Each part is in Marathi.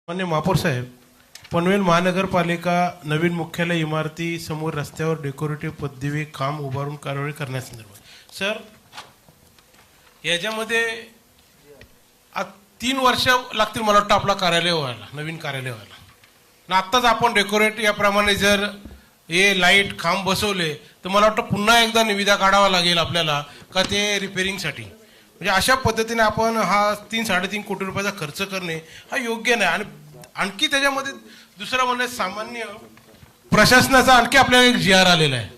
मान्य महापौर साहेब, पनवेल महानगरपालिका नवीन मुख्यालय इमारती समोर रस्त्यावर डेकोरेटिव्ह पदवी काम उभारून कारवाई करण्यासंदर्भात सर, याच्यामध्ये 3 वर्ष लागतील मला वाटतं आपला कार्यालय व्हायला, नवीन कार्यालय व्हायला ना. आत्ताच आपण डेकोरेट याप्रमाणे जर हे लाईट खांब बसवले तर मला वाटतं पुन्हा एकदा निविदा काढावा लागेल आपल्याला का ते रिपेरिंगसाठी. म्हणजे अशा पद्धतीने आपण हा 3-3.5 कोटी रुपयाचा खर्च करणे हा योग्य नाही. आणि आणखी त्याच्यामध्ये दुसरं म्हणजे सामान्य प्रशासनाचा आणखी आपल्याला एक GR आलेला आहे,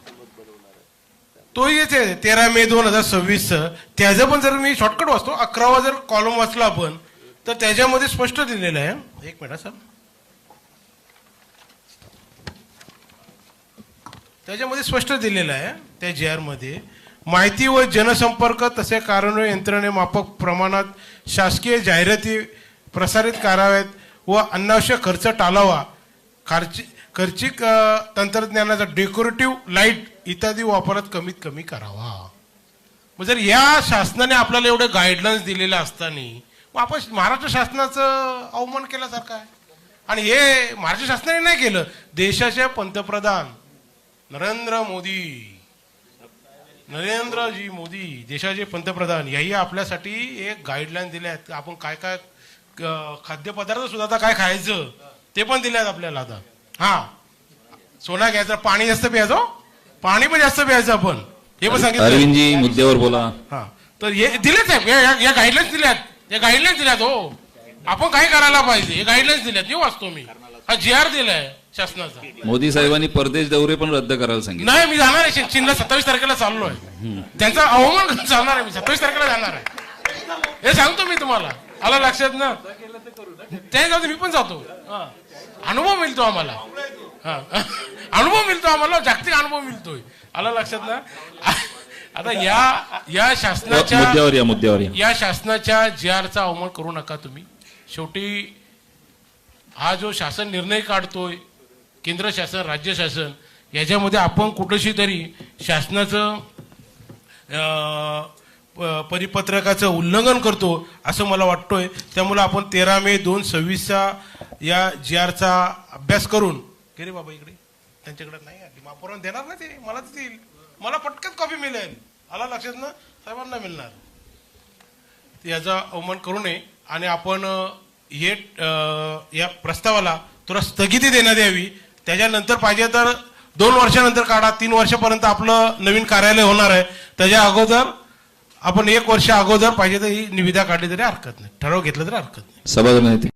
तो येते 13 मे 2026. त्याचं पण जर मी शॉर्टकट वाचतो, 11वा जर कॉलम वाचला आपण तर त्याच्यामध्ये स्पष्ट दिलेलं आहे. एक मिनिट सर, त्याच्यामध्ये स्पष्ट दिलेलं आहे त्या GR मध्ये, माहिती व जनसंपर्क तसे कार्यान्वयन यंत्रणेमाफक प्रमाणात शासकीय जाहिराती प्रसारित कराव्यात व अनावश्यक खर्च टाळावा. खर्चिक तंत्रज्ञानाचा डेकोरेटिव्ह लाईट इत्यादी वापरात कमीत कमी करावा. मग जर या शासनाने आपल्याला एवढे गाईडलाईन्स दिलेले असताना मग आपण महाराष्ट्र शासनाचं अवमान केल्यासारखं आहे. आणि हे महाराष्ट्र शासनाने नाही केलं, देशाचे पंतप्रधान नरेंद्रजी मोदी देशाचे पंतप्रधान याही आपल्यासाठी एक गाईडलाईन दिल्या आहेत. आपण काय काय खाद्यपदार्थ सुद्धा आता काय खायचं ते पण दिले आहेत आपल्याला. आता हा सोना घ्यायचा, पाणी जास्त प्यायचं, पाणी पण जास्त प्यायचं आपण, हे पण सांगितलं. अरविंदजी मुद्द्यावर बोला. हा तर हे दिलेच आहे, या गाईडलाईन्स दिल्यात, या गाईडलाईन्स दिल्यात. हो, आपण काय करायला पाहिजे हे गाईडलाईन्स दिल्यात. हे वाचतो मी, हा GR दिलाय शासनाचा. मोदी साहेबांनी परदेश दौरे पण रद्द करायला सांगितलं. नाही, मी जाणार आहे चीनला 27 तारखेला चाललोय. त्यांचा अवमान चालणार आहे, मी 27 तारखेला जाणार आहे, हे सांगतो मी तुम्हाला. आला लक्षात ना, ते जाऊ, मी पण जातो. अनुभव मिळतो आम्हाला, अनुभव मिळतो आम्हाला, जागतिक अनुभव मिळतोय. आला लक्षात ना. आता या शासनाच्या मुद्द्यावर या शासनाच्या GRचा अवमान करू नका तुम्ही. शेवटी हा जो शासन निर्णय काढतोय, केंद्र शासन राज्य शासन, याच्यामध्ये आपण कुठेशी तरी शासनाचं परिपत्रकाचं उल्लंघन करतो असं मला वाटतोय. त्यामुळे आपण 13 मे 2026 या GRचा अभ्यास करून, रे बाबा इकडे त्यांच्याकडे नाही आली महापौरांना देणार ना, ते मला देईल, मला पटकन कॉपी मिळेल. आला लक्षात ना, साहेबांना मिळणार. याचा अवमान करू नये आणि आपण हे या प्रस्तावाला थोडा स्थगिती देण्यात यावी. त्याच्यानंतर पाहिजे तर 2 वर्षानंतर काढा, 3 वर्षापर्यंत आपलं नवीन कार्यालय होणार आहे. त्याच्या अगोदर आपण 1 वर्ष अगोदर पाहिजे तर ही निविदा काढली तरी हरकत नाही, ठराव घेतला तरी हरकत नाही. सभागृह